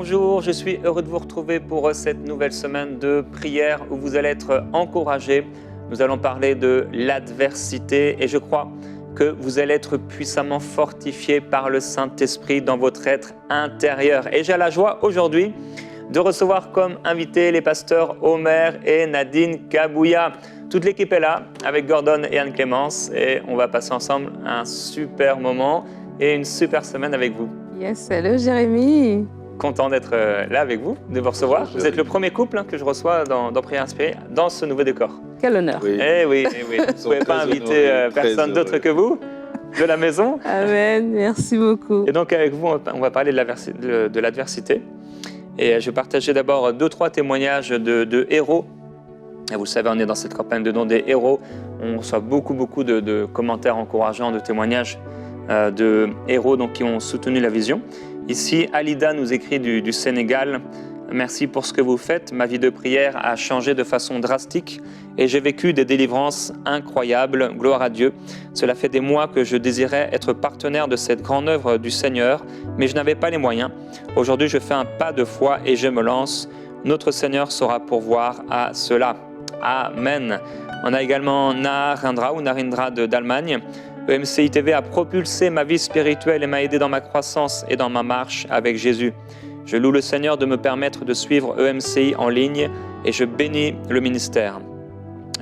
Bonjour, je suis heureux de vous retrouver pour cette nouvelle semaine de prière où vous allez être encouragés. Nous allons parler de l'adversité et je crois que vous allez être puissamment fortifiés par le Saint-Esprit dans votre être intérieur. Et j'ai la joie aujourd'hui de recevoir comme invités les pasteurs Omer et Nadine Kabouya. Toute l'équipe est là avec Gordon et Anne-Clémence et on va passer ensemble un super moment et une super semaine avec vous. Yes, hello Jérémy. Content d'être là avec vous, de vous recevoir. Vous êtes le premier couple que je reçois dans Prière Inspirée dans ce nouveau décor. Quel honneur. Oui. Eh oui, vous ne pouvez pas inviter personne d'autre que vous de la maison. Amen, merci beaucoup. Et donc avec vous, on va parler de l'adversité. Et je vais partager d'abord 2-3 témoignages de héros. Et vous le savez, on est dans cette campagne de dons des héros. On reçoit beaucoup de commentaires encourageants, de témoignages de héros qui ont soutenu la vision. Ici, Alida nous écrit du Sénégal. Merci pour ce que vous faites. Ma vie de prière a changé de façon drastique et j'ai vécu des délivrances incroyables. Gloire à Dieu. Cela fait des mois que je désirais être partenaire de cette grande œuvre du Seigneur, mais je n'avais pas les moyens. Aujourd'hui, je fais un pas de foi et je me lance. Notre Seigneur saura pourvoir à cela. Amen. On a également Narindra d'Allemagne. EMCI TV a propulsé ma vie spirituelle et m'a aidé dans ma croissance et dans ma marche avec Jésus. Je loue le Seigneur de me permettre de suivre EMCI en ligne et je bénis le ministère.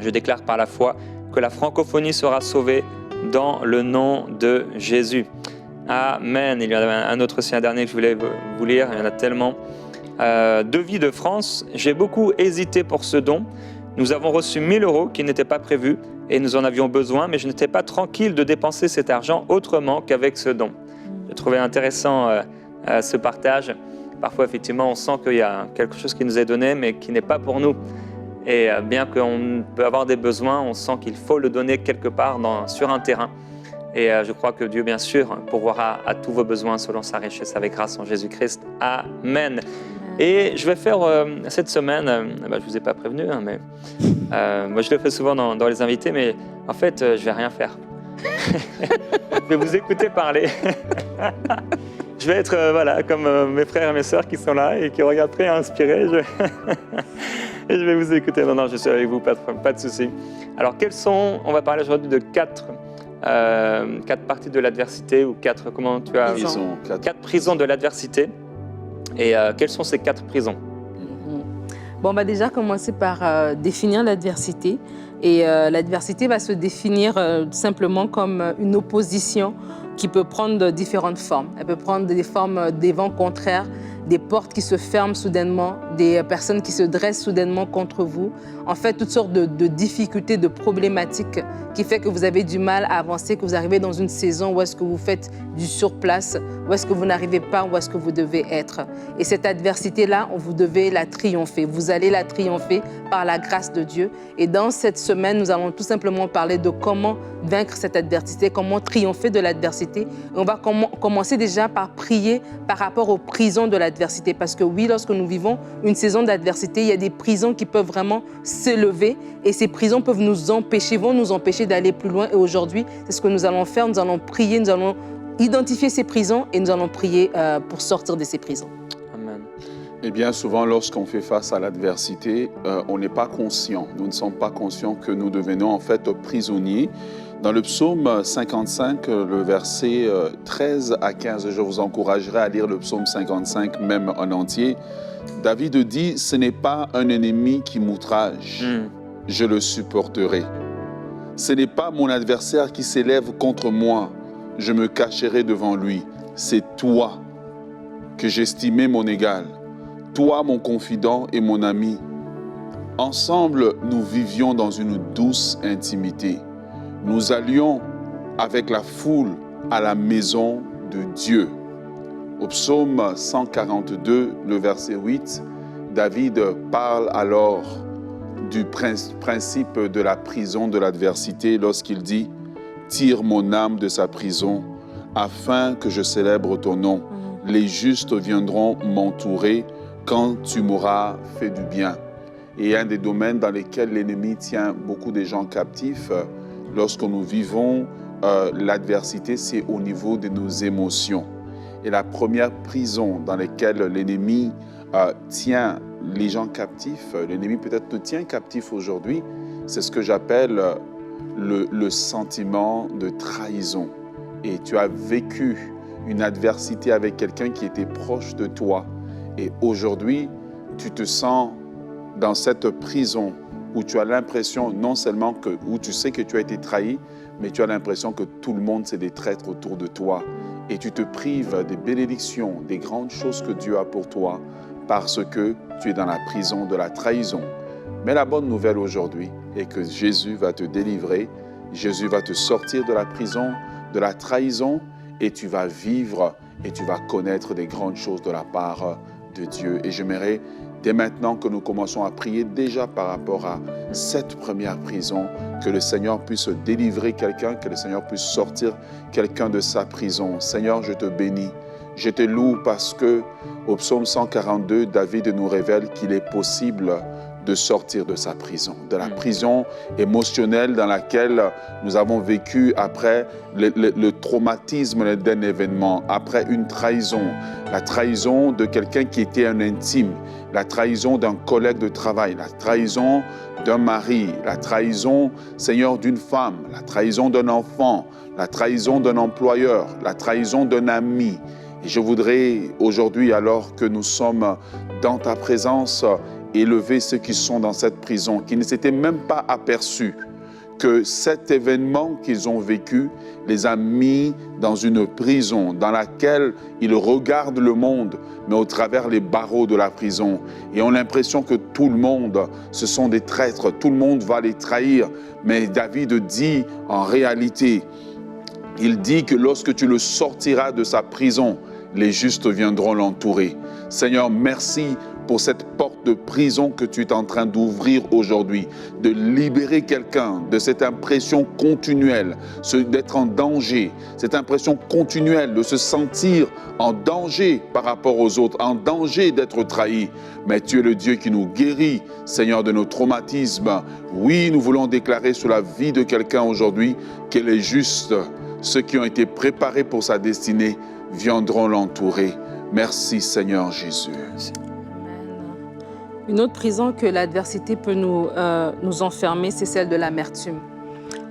Je déclare par la foi que la francophonie sera sauvée dans le nom de Jésus. Amen. Il y en avait un autre aussi, un dernier que je voulais vous lire, il y en a tellement. Devis de France, j'ai beaucoup hésité pour ce don. Nous avons reçu 1 000 € qui n'étaient pas prévus et nous en avions besoin, mais je n'étais pas tranquille de dépenser cet argent autrement qu'avec ce don. J'ai trouvé intéressant ce partage. Parfois, effectivement, on sent qu'il y a quelque chose qui nous est donné, mais qui n'est pas pour nous. Et bien qu'on peut avoir des besoins, on sent qu'il faut le donner quelque part sur un terrain. Et je crois que Dieu, bien sûr, pourvoira à tous vos besoins selon sa richesse avec grâce en Jésus-Christ. Amen. Et je vais faire cette semaine, je ne vous ai pas prévenu, mais moi je le fais souvent dans les invités, mais en fait, je ne vais rien faire. Je vais vous écouter parler. Je vais être comme mes frères et mes sœurs qui sont là et qui regardent très inspirés. Et je vais vous écouter. Non, je suis avec vous, pas de souci. Alors, on va parler aujourd'hui de 4 parties de l'adversité ou 4 prisons de l'adversité. Et quelles sont ces 4 prisons? Bon, on va déjà commencer par définir l'adversité. Et l'adversité va se définir simplement comme une opposition qui peut prendre différentes formes. Elle peut prendre des formes des vents contraires, des portes qui se ferment soudainement, des personnes qui se dressent soudainement contre vous. En fait, toutes sortes de difficultés, de problématiques qui fait que vous avez du mal à avancer, que vous arrivez dans une saison où est-ce que vous faites du surplace, où est-ce que vous n'arrivez pas, où est-ce que vous devez être. Et cette adversité-là, vous devez la triompher. Vous allez la triompher par la grâce de Dieu. Et dans cette semaine, nous allons tout simplement parler de comment vaincre cette adversité, comment triompher de l'adversité. Et on va commencer déjà par prier par rapport aux prisons de l'adversité. Parce que oui, lorsque nous vivons une saison d'adversité, il y a des prisons qui peuvent vraiment s'élever et ces prisons peuvent vont nous empêcher d'aller plus loin. Et aujourd'hui, c'est ce que nous allons faire. Nous allons prier, nous allons identifier ces prisons et nous allons prier pour sortir de ces prisons. Amen. Et bien souvent, lorsqu'on fait face à l'adversité, on n'est pas conscient. Nous ne sommes pas conscients que nous devenons en fait prisonniers. Dans le psaume 55, le verset 13 à 15, je vous encouragerai à lire le psaume 55 même en entier. David dit, ce n'est pas un ennemi qui m'outrage, je le supporterai. Ce n'est pas mon adversaire qui s'élève contre moi, je me cacherai devant lui. C'est toi que j'estimais mon égal, toi mon confident et mon ami. Ensemble, nous vivions dans une douce intimité. Nous allions avec la foule à la maison de Dieu. Au psaume 142, le verset 8, David parle alors du principe de la prison de l'adversité lorsqu'il dit « Tire mon âme de sa prison, afin que je célèbre ton nom. Les justes viendront m'entourer quand tu m'auras fait du bien. » Et un des domaines dans lesquels l'ennemi tient beaucoup de gens captifs, lorsque nous vivons l'adversité, c'est au niveau de nos émotions. Et la première prison dans laquelle l'ennemi tient les gens captifs, l'ennemi peut-être te tient captif aujourd'hui, c'est ce que j'appelle le sentiment de trahison. Et tu as vécu une adversité avec quelqu'un qui était proche de toi. Et aujourd'hui, tu te sens dans cette prison où tu as l'impression non seulement où tu sais que tu as été trahi, mais tu as l'impression que tout le monde c'est des traîtres autour de toi. Et tu te prives des bénédictions, des grandes choses que Dieu a pour toi parce que tu es dans la prison de la trahison. Mais la bonne nouvelle aujourd'hui est que Jésus va te délivrer, Jésus va te sortir de la prison, de la trahison, et tu vas vivre et tu vas connaître des grandes choses de la part de Dieu. Et j'aimerais dès maintenant que nous commençons à prier déjà par rapport à cette première prison, que le Seigneur puisse délivrer quelqu'un, que le Seigneur puisse sortir quelqu'un de sa prison. Seigneur, je te bénis, je te loue parce que au psaume 142, David nous révèle qu'il est possible de sortir de sa prison, de la prison émotionnelle dans laquelle nous avons vécu après le traumatisme d'un événement, après une trahison, la trahison de quelqu'un qui était un intime, la trahison d'un collègue de travail, la trahison d'un mari, la trahison, Seigneur, d'une femme, la trahison d'un enfant, la trahison d'un employeur, la trahison d'un ami. Et je voudrais aujourd'hui, alors que nous sommes dans ta présence, élever ceux qui sont dans cette prison, qui ne s'étaient même pas aperçus que cet événement qu'ils ont vécu les a mis dans une prison dans laquelle ils regardent le monde, mais au travers les barreaux de la prison, et ont l'impression que tout le monde, ce sont des traîtres, tout le monde va les trahir. Mais David dit en réalité, il dit que lorsque tu le sortiras de sa prison, les justes viendront l'entourer. Seigneur, merci pour cette porte de prison que tu es en train d'ouvrir aujourd'hui, de libérer quelqu'un de cette impression continuelle, d'être en danger, cette impression continuelle de se sentir en danger par rapport aux autres, en danger d'être trahi. Mais tu es le Dieu qui nous guérit, Seigneur, de nos traumatismes. Oui, nous voulons déclarer sur la vie de quelqu'un aujourd'hui qu'elle est juste. Ceux qui ont été préparés pour sa destinée viendront l'entourer. Merci Seigneur Jésus. Une autre prison que l'adversité peut nous enfermer, c'est celle de l'amertume.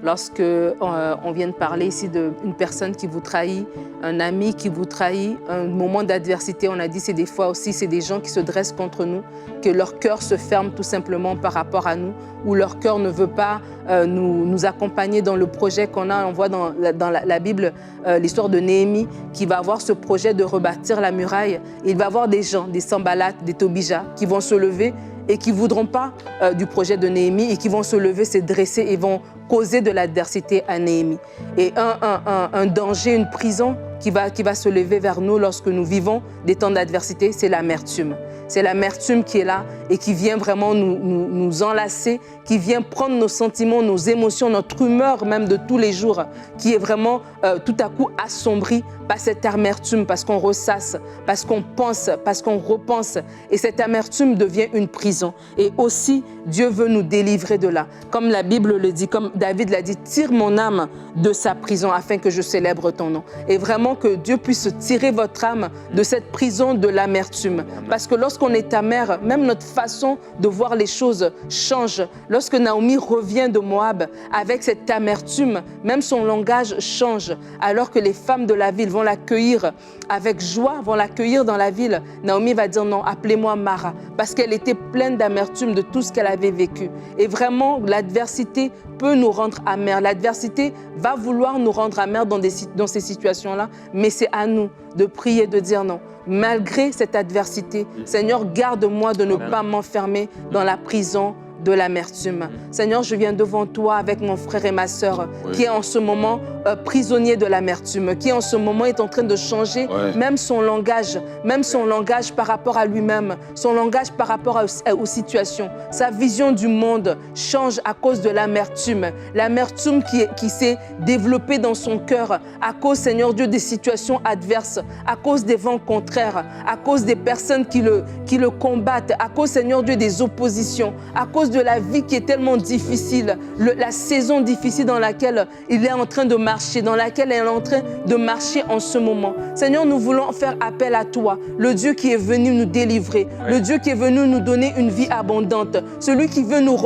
Lorsque on vient de parler ici d'une personne qui vous trahit, un ami qui vous trahit, un moment d'adversité, on a dit c'est des fois aussi, c'est des gens qui se dressent contre nous, que leur cœur se ferme tout simplement par rapport à nous, ou leur cœur ne veut pas nous accompagner dans le projet qu'on a. On voit dans la Bible l'histoire de Néhémie qui va avoir ce projet de rebâtir la muraille. Et il va avoir des gens, des Sanballat, des Tobija qui vont se lever et qui ne voudront pas du projet de Néhémie et qui vont se lever, se dresser et vont causer de l'adversité à Néhémie. Et un danger, une prison qui va se lever vers nous lorsque nous vivons des temps d'adversité, c'est l'amertume. C'est l'amertume qui est là et qui vient vraiment nous enlacer, qui vient prendre nos sentiments, nos émotions, notre humeur même de tous les jours, qui est vraiment tout à coup assombrie par cette amertume, parce qu'on ressasse, parce qu'on pense, parce qu'on repense. Et cette amertume devient une prison. Et aussi, Dieu veut nous délivrer de là. Comme la Bible le dit, comme David l'a dit, tire mon âme de sa prison afin que je célèbre ton nom. Et vraiment que Dieu puisse tirer votre âme de cette prison de l'amertume. Parce que lorsqu'on est amer, même notre façon de voir les choses change. Lorsque Naomi revient de Moab avec cette amertume, même son langage change. Alors que les femmes de la ville vont l'accueillir avec joie, vont l'accueillir dans la ville, Naomi va dire non, appelez-moi Mara, parce qu'elle était pleine d'amertume de tout ce qu'elle avait vécu. Et vraiment, l'adversité peut nous rendre amers. L'adversité va vouloir nous rendre amers dans ces situations-là, mais c'est à nous de prier, de dire non. Malgré cette adversité, Seigneur, garde-moi de ne pas m'enfermer dans la prison de l'amertume. Seigneur, je viens devant toi avec mon frère et ma sœur qui est en ce moment prisonnier de l'amertume, qui en ce moment est en train de changer même son langage par rapport à lui-même, son langage par rapport aux situations. Sa vision du monde change à cause de l'amertume. L'amertume qui s'est développée dans son cœur à cause, Seigneur Dieu, des situations adverses, à cause des vents contraires, à cause des personnes qui le combattent, à cause, Seigneur Dieu, des oppositions, à cause de de la vie qui est tellement difficile, la saison difficile dans laquelle il est en train de marcher, dans laquelle elle est en train de marcher en ce moment. Seigneur, nous voulons faire appel à toi, le Dieu qui est venu nous délivrer, le Dieu qui est venu nous donner une vie abondante, celui qui veut nous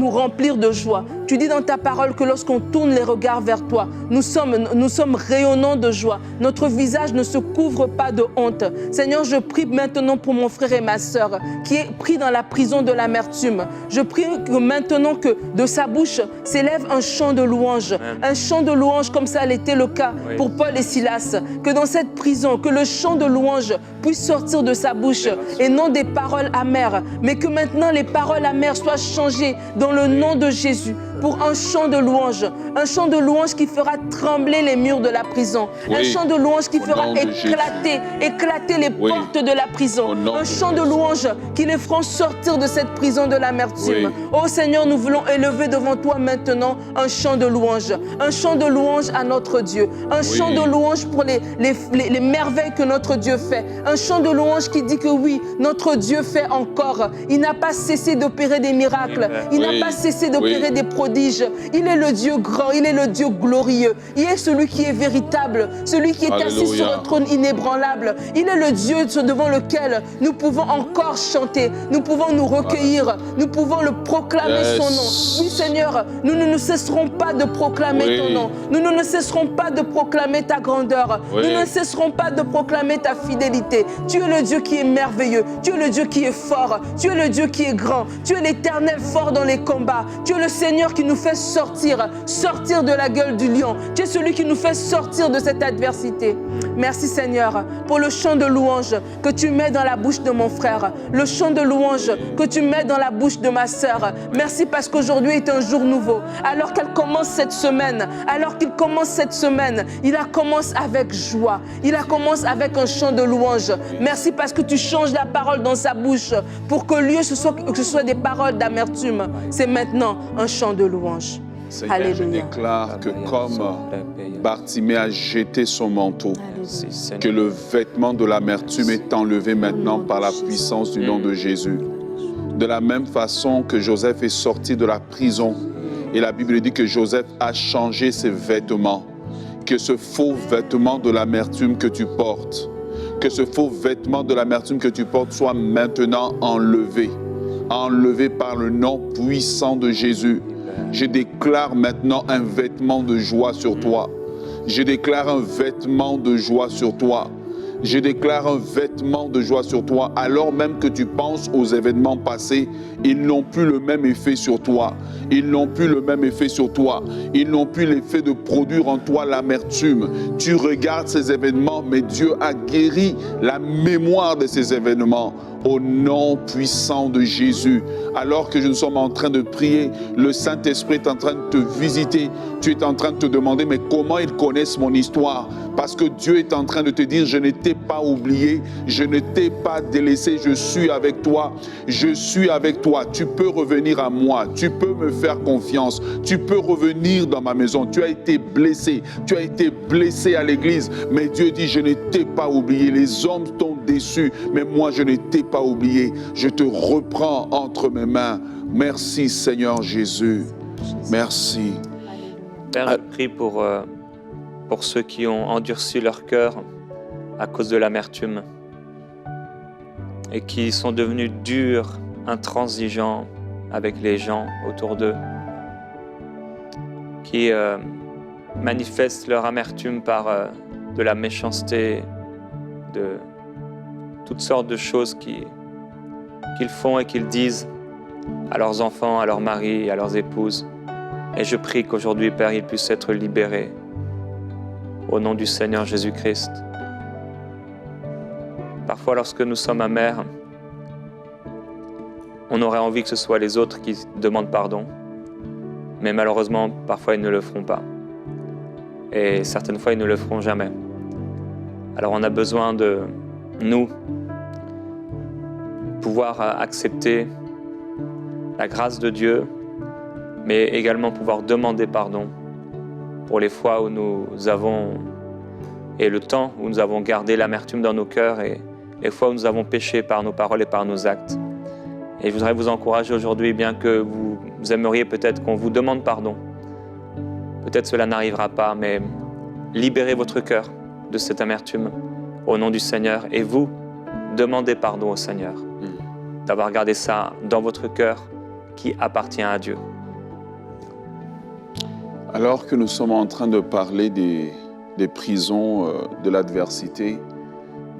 remplir de joie. Tu dis dans ta parole que lorsqu'on tourne les regards vers toi, nous sommes rayonnants de joie. Notre visage ne se couvre pas de honte. Seigneur, je prie maintenant pour mon frère et ma sœur qui est pris dans la prison de l'amertume. Je prie que maintenant que de sa bouche s'élève un chant de louange. Un chant de louange comme ça l'était le cas pour Paul et Silas. Que dans cette prison, que le chant de louange puisse sortir de sa bouche et non des paroles amères, mais que maintenant les paroles amères soient changées dans le nom de Jésus pour un chant de louange qui fera trembler les murs de la prison, un chant de louange qui fera éclater les portes de la prison, un chant de louange qui les fera sortir de cette prison de l'amertume. Oh Seigneur, nous voulons élever devant toi maintenant un chant de louange à notre Dieu, un chant de louange pour les merveilles que notre Dieu fait, un chant de louange qui dit que oui, notre Dieu fait encore, il n'a pas cessé d'opérer des miracles, il n'a pas cessé d'opérer des prodiges. Il est le Dieu grand, il est le Dieu glorieux, il est celui qui est véritable, celui qui est assis sur un trône inébranlable. Il est le Dieu devant lequel nous pouvons encore chanter, nous pouvons nous recueillir, nous pouvons le proclamer son nom. Oui Seigneur, nous ne cesserons pas de proclamer ton nom, nous ne cesserons pas de proclamer ta grandeur, nous ne cesserons pas de proclamer ta fidélité. Tu es le Dieu qui est merveilleux, tu es le Dieu qui est fort, tu es le Dieu qui est grand, tu es l'Éternel fort dans les combats, tu es le Seigneur qui nous fait sortir de la gueule du lion. Tu es celui qui nous fait sortir de cette adversité. Merci Seigneur pour le chant de louange que tu mets dans la bouche de mon frère, le chant de louange que tu mets dans la bouche de ma sœur. Merci parce qu'aujourd'hui est un jour nouveau. Alors qu'elle commence cette semaine, il la commence avec joie, il la commence avec un chant de louange. Merci parce que tu changes la parole dans sa bouche pour que ce soit des paroles d'amertume. C'est maintenant un chant de louange. Seigneur, je déclare que comme Bartimée a jeté son manteau, que le vêtement de l'amertume est enlevé maintenant par la puissance du nom de Jésus. De la même façon que Joseph est sorti de la prison, et la Bible dit que Joseph a changé ses vêtements, que ce faux vêtement de l'amertume que tu portes, soit maintenant enlevé par le nom puissant de Jésus. Je déclare maintenant un vêtement de joie sur toi. Je déclare un vêtement de joie sur toi. Je déclare un vêtement de joie sur toi. Alors même que tu penses aux événements passés, ils n'ont plus le même effet sur toi. Ils n'ont plus l'effet de produire en toi l'amertume. Tu regardes ces événements, mais Dieu a guéri la mémoire de ces événements. Au nom puissant de Jésus, alors que nous sommes en train de prier, le Saint-Esprit est en train de te visiter. Tu es en train de te demander, mais comment ils connaissent mon histoire? Parce que Dieu est en train de te dire, je ne t'ai pas oublié, je ne t'ai pas délaissé, je suis avec toi, tu peux revenir à moi, tu peux me faire confiance, tu peux revenir dans ma maison. Tu as été blessé à l'église, mais Dieu dit, je ne t'ai pas oublié. Les hommes t'ont déçu, mais moi je ne t'ai pas oublié. Je te reprends entre mes mains. Merci Seigneur Jésus. Merci. Père, je prie pour ceux qui ont endurci leur cœur à cause de l'amertume et qui sont devenus durs, intransigeants avec les gens autour d'eux, qui manifestent leur amertume par de la méchanceté, de toutes sortes de choses qu'ils font et qu'ils disent à leurs enfants, à leurs maris, à leurs épouses. Et je prie qu'aujourd'hui, Père, ils puissent être libérés au nom du Seigneur Jésus-Christ. Parfois, lorsque nous sommes amers, on aurait envie que ce soit les autres qui demandent pardon, mais malheureusement, parfois, ils ne le feront pas. Et certaines fois, ils ne le feront jamais. Alors, on a besoin de nous pouvoir accepter la grâce de Dieu, mais également pouvoir demander pardon pour les fois où nous avons, et le temps où nous avons gardé l'amertume dans nos cœurs, et les fois où nous avons péché par nos paroles et par nos actes. Et je voudrais vous encourager aujourd'hui, bien que vous aimeriez peut-être qu'on vous demande pardon. Peut-être cela n'arrivera pas, mais libérez votre cœur de cette amertume au nom du Seigneur. Et vous, demandez pardon au Seigneur d'avoir gardé ça dans votre cœur qui appartient à Dieu. Alors que nous sommes en train de parler des prisons de l'adversité,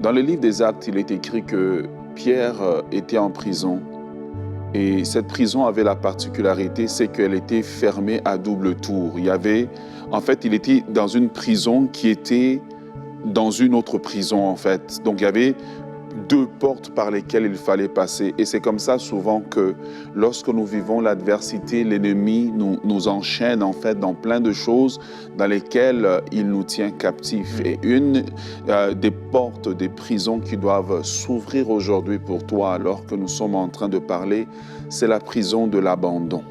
dans le livre des Actes, il est écrit que Pierre était en prison. Et cette prison avait la particularité, c'est qu'elle était fermée à double tour. Il était dans une prison qui était dans une autre prison, en fait. Donc, il y avait 2 portes par lesquelles il fallait passer. Et c'est comme ça souvent que lorsque nous vivons l'adversité, l'ennemi nous enchaîne en fait dans plein de choses dans lesquelles il nous tient captifs. Et une des portes des prisons qui doivent s'ouvrir aujourd'hui pour toi alors que nous sommes en train de parler, c'est la prison de l'abandon.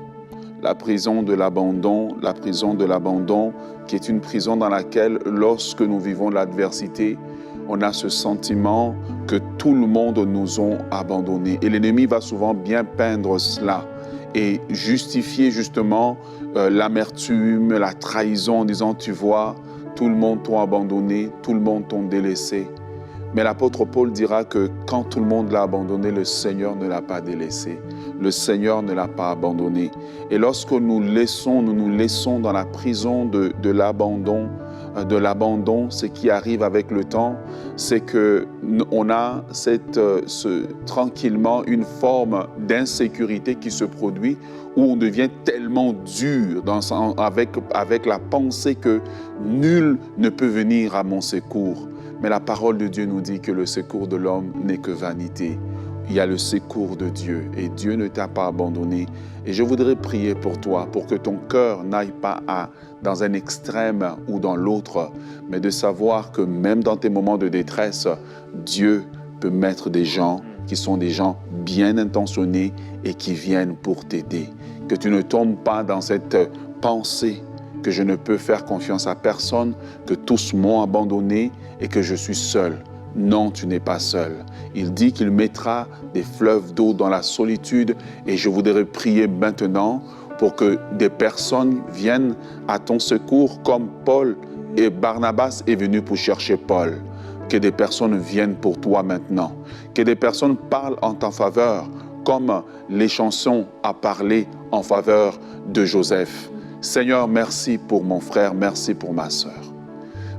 La prison de l'abandon, la prison de l'abandon qui est une prison dans laquelle lorsque nous vivons l'adversité, on a ce sentiment que tout le monde nous a abandonnés. Et l'ennemi va souvent bien peindre cela et justifier justement l'amertume, la trahison en disant, tu vois, tout le monde t'a abandonné, tout le monde t'a délaissé. Mais l'apôtre Paul dira que quand tout le monde l'a abandonné, le Seigneur ne l'a pas délaissé. Le Seigneur ne l'a pas abandonné. Et lorsque nous nous laissons dans la prison de l'abandon, ce qui arrive avec le temps, c'est qu'on a tranquillement une forme d'insécurité qui se produit où on devient tellement dur avec la pensée que nul ne peut venir à mon secours. Mais la parole de Dieu nous dit que le secours de l'homme n'est que vanité. Il y a le secours de Dieu et Dieu ne t'a pas abandonné. Et je voudrais prier pour toi, pour que ton cœur n'aille pas dans un extrême ou dans l'autre, mais de savoir que même dans tes moments de détresse, Dieu peut mettre des gens qui sont des gens bien intentionnés et qui viennent pour t'aider. Que tu ne tombes pas dans cette pensée que je ne peux faire confiance à personne, que tous m'ont abandonné et que je suis seul. Non, tu n'es pas seul. Il dit qu'il mettra des fleuves d'eau dans la solitude et je voudrais prier maintenant pour que des personnes viennent à ton secours comme Paul et Barnabas est venu pour chercher Paul. Que des personnes viennent pour toi maintenant. Que des personnes parlent en ta faveur comme les chansons ont parlé en faveur de Joseph. Seigneur, merci pour mon frère, merci pour ma sœur.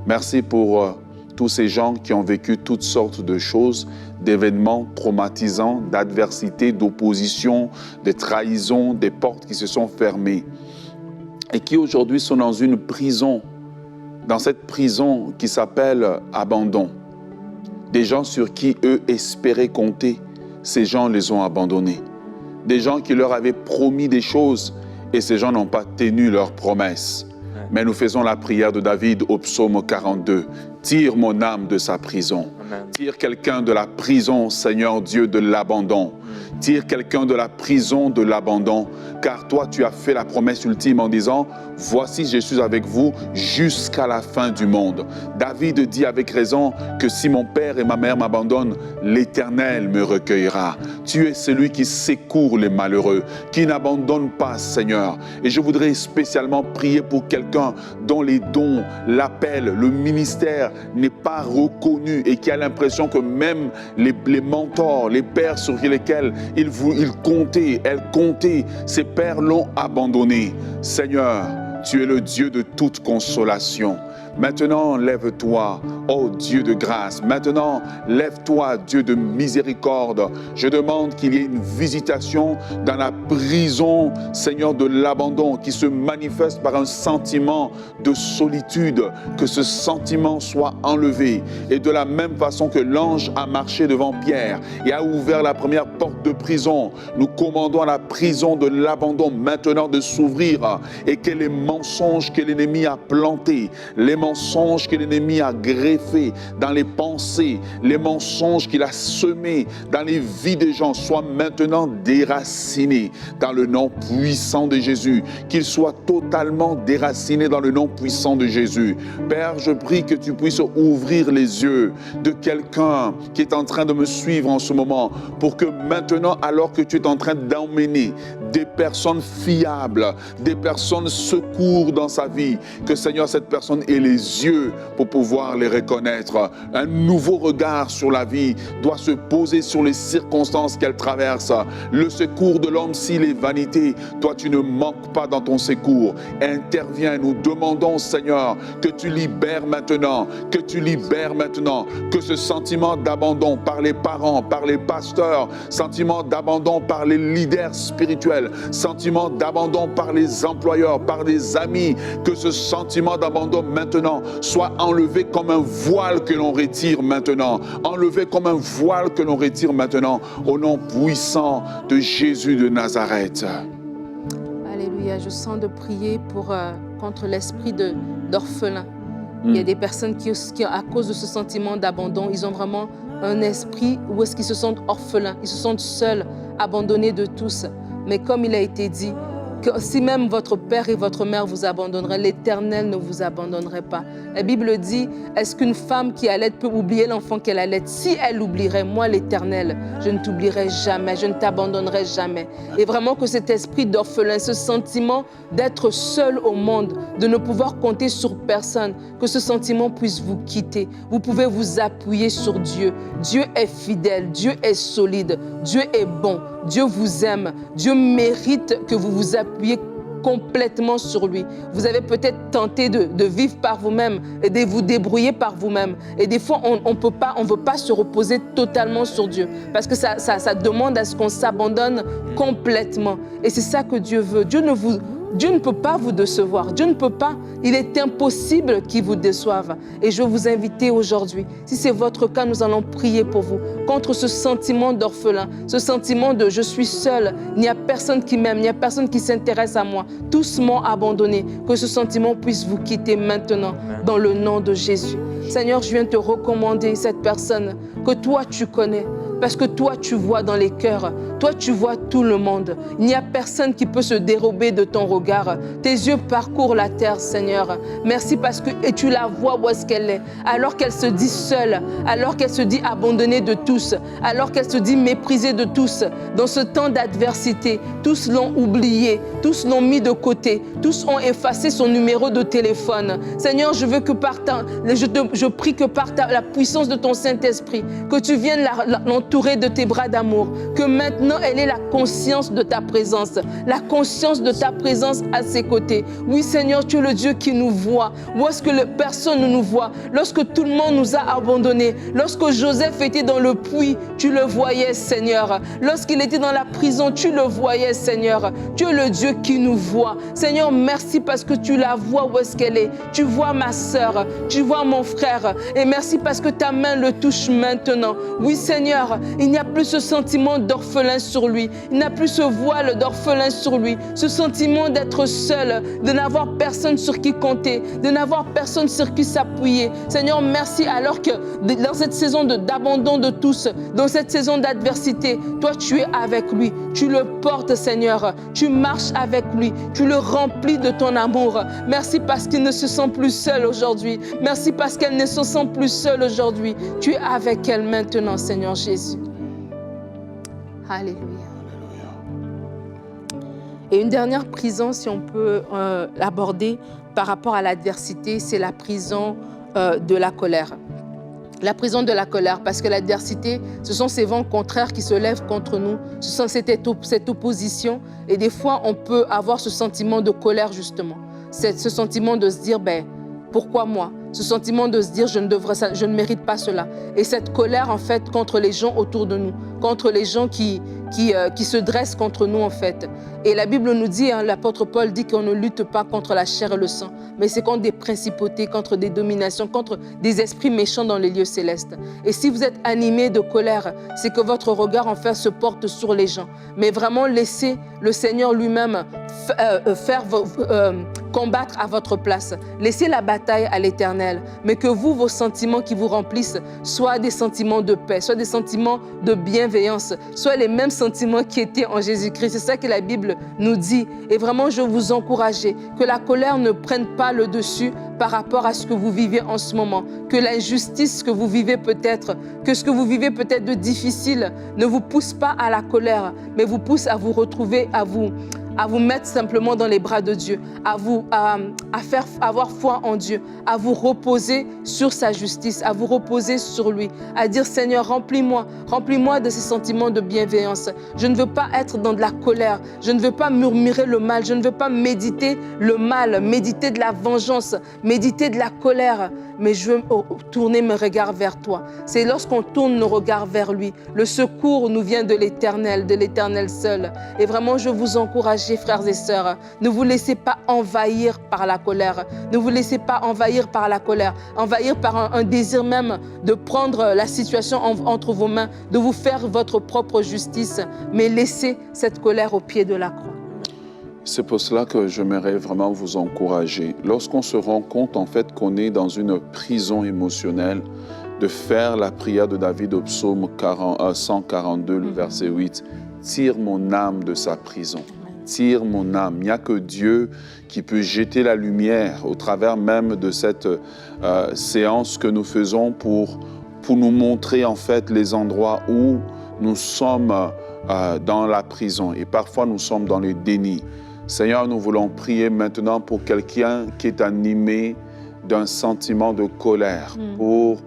Merci pour tous ces gens qui ont vécu toutes sortes de choses, d'événements traumatisants, d'adversité, d'opposition, de trahison, des portes qui se sont fermées et qui aujourd'hui sont dans une prison, dans cette prison qui s'appelle abandon. Des gens sur qui eux espéraient compter, ces gens les ont abandonnés. Des gens qui leur avaient promis des choses et ces gens n'ont pas tenu leurs promesses. Mais nous faisons la prière de David au psaume 42. Tire mon âme de sa prison. Amen. Tire quelqu'un de la prison, Seigneur Dieu, de l'abandon. Tire quelqu'un de la prison de l'abandon. Car toi, tu as fait la promesse ultime en disant, voici, je suis avec vous jusqu'à la fin du monde. David dit avec raison que si mon père et ma mère m'abandonnent, l'Éternel me recueillera. Tu es celui qui secourt les malheureux, qui n'abandonne pas, Seigneur. Et je voudrais spécialement prier pour quelqu'un dont les dons, l'appel, le ministère n'est pas reconnu et qui a l'impression que même les mentors, les pères sur lesquels ils comptaient, elles comptaient, ces pères l'ont abandonné. Seigneur, tu es le Dieu de toute consolation. Maintenant, lève-toi, ô Dieu de grâce. Maintenant, lève-toi, Dieu de miséricorde. Je demande qu'il y ait une visitation dans la prison, Seigneur, de l'abandon, qui se manifeste par un sentiment de solitude, que ce sentiment soit enlevé. Et de la même façon que l'ange a marché devant Pierre et a ouvert la première porte de prison, nous commandons à la prison de l'abandon maintenant de s'ouvrir et que les mensonges que l'ennemi a plantés, les mensonges que l'ennemi a greffés dans les pensées, les mensonges qu'il a semés dans les vies des gens soient maintenant déracinés dans le nom puissant de Jésus, qu'ils soient totalement déracinés dans le nom puissant de Jésus. Père, je prie que tu puisses ouvrir les yeux de quelqu'un qui est en train de me suivre en ce moment, pour que maintenant, alors que tu es en train d'emmener des personnes fiables, des personnes secours dans sa vie, que Seigneur, cette personne ait les yeux pour pouvoir les reconnaître. Un nouveau regard sur la vie doit se poser sur les circonstances qu'elle traverse. Le secours de l'homme, s'il est vanité, toi tu ne manques pas dans ton secours. Interviens, nous demandons, Seigneur, que tu libères maintenant, que ce sentiment d'abandon par les parents, par les pasteurs, sentiment d'abandon par les leaders spirituels, sentiment d'abandon par les employeurs, par des amis, que ce sentiment d'abandon maintenant soit enlevé comme un voile que l'on retire maintenant, enlevé comme un voile que l'on retire maintenant, au nom puissant de Jésus de Nazareth. Alléluia, je sens de prier contre l'esprit d'orphelin. Il y a des personnes qui, à cause de ce sentiment d'abandon, ils ont vraiment un esprit où est-ce qu'ils se sentent orphelins, ils se sentent seuls, abandonnés de tous. Mais comme il a été dit, que si même votre père et votre mère vous abandonneraient, l'Éternel ne vous abandonnerait pas. La Bible dit, est-ce qu'une femme qui allait peut oublier l'enfant qu'elle allait? Si elle oublierait, moi l'Éternel, je ne t'oublierai jamais, je ne t'abandonnerai jamais. Et vraiment que cet esprit d'orphelin, ce sentiment d'être seul au monde, de ne pouvoir compter sur personne, que ce sentiment puisse vous quitter. Vous pouvez vous appuyer sur Dieu. Dieu est fidèle, Dieu est solide, Dieu est bon, Dieu vous aime, Dieu mérite que vous vous appuyiez complètement sur lui. Vous avez peut-être tenté de vivre par vous-même et de vous débrouiller par vous-même. Et des fois, on ne veut pas se reposer totalement sur Dieu parce que ça demande à ce qu'on s'abandonne complètement. Et c'est ça que Dieu veut. Dieu ne peut pas vous décevoir. Dieu ne peut pas. Il est impossible qu'il vous déçoive. Et je veux vous inviter aujourd'hui, si c'est votre cas, nous allons prier pour vous, contre ce sentiment d'orphelin, ce sentiment de « je suis seul, il n'y a personne qui m'aime, il n'y a personne qui s'intéresse à moi, tous m'ont abandonné ». Que ce sentiment puisse vous quitter maintenant, dans le nom de Jésus. Seigneur, je viens te recommander cette personne que toi tu connais, parce que toi tu vois dans les cœurs, toi tu vois tout le monde. Il n'y a personne qui peut se dérober de ton regard. Tes yeux parcourent la terre, Seigneur. Merci parce que et tu la vois où est-ce qu'elle est, alors qu'elle se dit seule, alors qu'elle se dit abandonnée de tous, alors qu'elle se dit méprisée de tous. Dans ce temps d'adversité, tous l'ont oubliée, tous l'ont mis de côté, tous ont effacé son numéro de téléphone. Seigneur, je veux que je prie que par la puissance de ton Saint-Esprit, que tu viennes l'entourer de tes bras d'amour, que maintenant elle ait la conscience de ta présence, la conscience de ta présence à ses côtés. Oui Seigneur, tu es le Dieu qui nous voit. Où est-ce que personne ne nous voit? Lorsque tout le monde nous a abandonnés, lorsque Joseph était dans le puits, tu le voyais Seigneur. Lorsqu'il était dans la prison, tu le voyais Seigneur. Tu es le Dieu qui nous voit. Seigneur, merci parce que tu la vois où est-ce qu'elle est. Tu vois ma sœur, tu vois mon frère. Et merci parce que ta main le touche maintenant. Oui Seigneur, il n'y a plus ce sentiment d'orphelin sur lui. Il n'y a plus ce voile d'orphelin sur lui. Ce sentiment d'être seul, de n'avoir personne sur qui compter, de n'avoir personne sur qui s'appuyer. Seigneur, merci alors que dans cette saison d'abandon de tous, dans cette saison d'adversité, toi tu es avec lui. Tu le portes Seigneur. Tu marches avec lui. Tu le remplis de ton amour. Merci parce qu'il ne se sent plus seul aujourd'hui. Merci parce qu'elle ne se sent plus seule aujourd'hui. Tu es avec elle maintenant, Seigneur Jésus. Alléluia. Et une dernière prison, si on peut l'aborder par rapport à l'adversité, c'est la prison de la colère. La prison de la colère, parce que l'adversité, ce sont ces vents contraires qui se lèvent contre nous, ce sont cette opposition. Et des fois, on peut avoir ce sentiment de colère, justement. Ce sentiment de se dire, pourquoi moi? Ce sentiment de se dire, je ne mérite pas cela. Et cette colère, en fait, contre les gens autour de nous, contre les gens qui qui se dressent contre nous en fait. Et la Bible nous dit, l'apôtre Paul dit qu'on ne lutte pas contre la chair et le sang, mais c'est contre des principautés, contre des dominations, contre des esprits méchants dans les lieux célestes. Et si vous êtes animé de colère, c'est que votre regard en fait se porte sur les gens. Mais vraiment laissez le Seigneur lui-même combattre à votre place. Laissez la bataille à l'Éternel, mais que vous, vos sentiments qui vous remplissent, soient des sentiments de paix, soient des sentiments de bienveillance, soient les mêmes sentiments qui étaient en Jésus-Christ. C'est ça que la Bible nous dit. Et vraiment, je vous encourage que la colère ne prenne pas le dessus par rapport à ce que vous vivez en ce moment, que l'injustice que vous vivez peut-être, que ce que vous vivez peut-être de difficile ne vous pousse pas à la colère, mais vous pousse à vous retrouver, à vous mettre simplement dans les bras de Dieu, à faire avoir foi en Dieu, à vous reposer sur sa justice, à vous reposer sur lui, à dire Seigneur, remplis-moi de ces sentiments de bienveillance. Je ne veux pas être dans de la colère, je ne veux pas murmurer le mal, je ne veux pas méditer le mal, méditer de la vengeance, méditer de la colère, mais je veux tourner mes regards vers toi. C'est lorsqu'on tourne nos regards vers lui, le secours nous vient de l'Éternel seul. Et vraiment, je vous encourage, frères et sœurs, ne vous laissez pas envahir par la colère. Ne vous laissez pas envahir par la colère, envahir par un désir même de prendre la situation entre vos mains, de vous faire votre propre justice, mais laissez cette colère au pied de la croix. C'est pour cela que j'aimerais vraiment vous encourager. Lorsqu'on se rend compte en fait qu'on est dans une prison émotionnelle, de faire la prière de David au psaume 142, le verset 8, « Tire mon âme de sa prison ». Tire mon âme. Il n'y a que Dieu qui peut jeter la lumière au travers même de cette séance que nous faisons pour nous montrer en fait les endroits où nous sommes dans la prison et parfois nous sommes dans le déni. Seigneur, nous voulons prier maintenant pour quelqu'un qui est animé d'un sentiment de colère, pour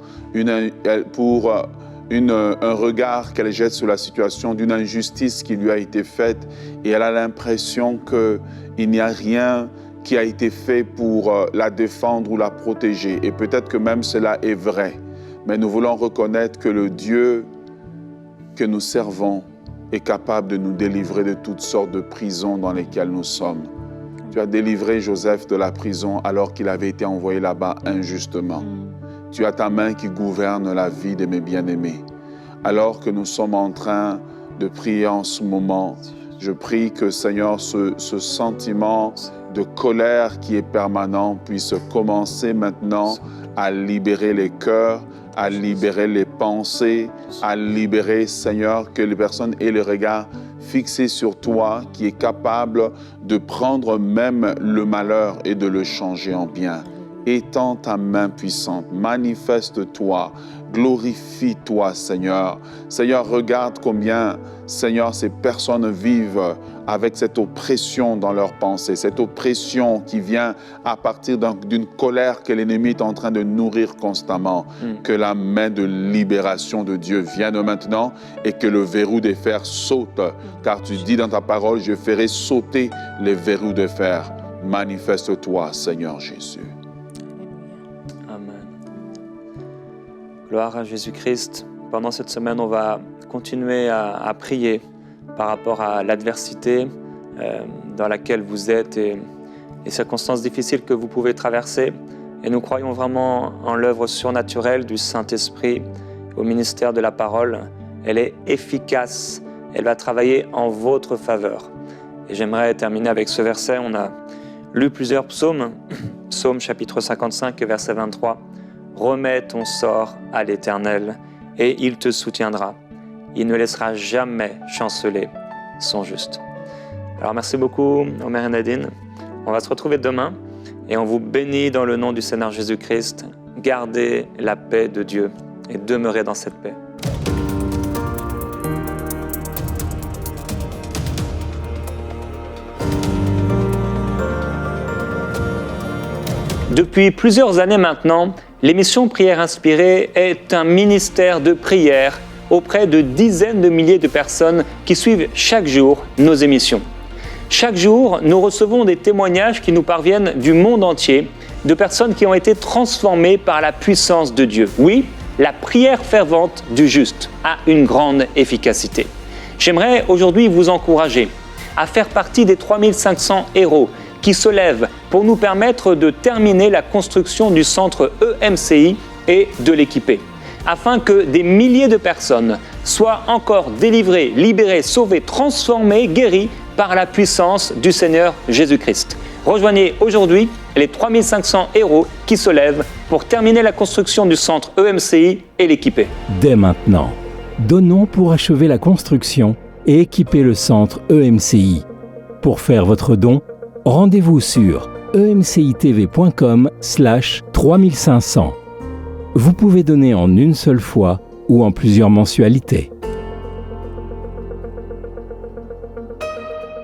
un regard qu'elle jette sur la situation d'une injustice qui lui a été faite et elle a l'impression qu'il n'y a rien qui a été fait pour la défendre ou la protéger. Et peut-être que même cela est vrai. Mais nous voulons reconnaître que le Dieu que nous servons est capable de nous délivrer de toutes sortes de prisons dans lesquelles nous sommes. Tu as délivré Joseph de la prison alors qu'il avait été envoyé là-bas injustement. Tu as ta main qui gouverne la vie de mes bien-aimés. Alors que nous sommes en train de prier en ce moment, je prie que, Seigneur, ce sentiment de colère qui est permanent puisse commencer maintenant à libérer les cœurs, à libérer les pensées, à libérer, Seigneur, que les personnes aient le regard fixé sur toi, qui est capable de prendre même le malheur et de le changer en bien. Étends ta main puissante, manifeste-toi, glorifie-toi, Seigneur. Seigneur, regarde combien, Seigneur, ces personnes vivent avec cette oppression dans leurs pensées, cette oppression qui vient à partir d'une colère que l'ennemi est en train de nourrir constamment. Que la main de libération de Dieu vienne maintenant et que le verrou de fer saute, car tu dis dans ta parole, je ferai sauter les verrous de fer. Manifeste-toi, Seigneur Jésus. Gloire à Jésus-Christ. Pendant cette semaine, on va continuer à prier par rapport à l'adversité dans laquelle vous êtes et les circonstances difficiles que vous pouvez traverser. Et nous croyons vraiment en l'œuvre surnaturelle du Saint-Esprit, au ministère de la parole. Elle est efficace, elle va travailler en votre faveur. Et j'aimerais terminer avec ce verset. On a lu plusieurs psaumes. Psaume chapitre 55, verset 23. Remets ton sort à l'Éternel et il te soutiendra. Il ne laissera jamais chanceler son juste. Alors merci beaucoup, Omer et Nadine. On va se retrouver demain et on vous bénit dans le nom du Seigneur Jésus-Christ. Gardez la paix de Dieu et demeurez dans cette paix. Depuis plusieurs années maintenant, l'émission Prière Inspirée est un ministère de prière auprès de dizaines de milliers de personnes qui suivent chaque jour nos émissions. Chaque jour, nous recevons des témoignages qui nous parviennent du monde entier, de personnes qui ont été transformées par la puissance de Dieu. Oui, la prière fervente du juste a une grande efficacité. J'aimerais aujourd'hui vous encourager à faire partie des 3500 héros qui se lèvent pour nous permettre de terminer la construction du centre EMCI et de l'équiper, afin que des milliers de personnes soient encore délivrées, libérées, sauvées, transformées, guéries par la puissance du Seigneur Jésus-Christ. Rejoignez aujourd'hui les 3500 héros qui se lèvent pour terminer la construction du centre EMCI et l'équiper. Dès maintenant, donnons pour achever la construction et équiper le centre EMCI. Pour faire votre don, rendez-vous sur emcitv.com/3500. Vous pouvez donner en une seule fois ou en plusieurs mensualités.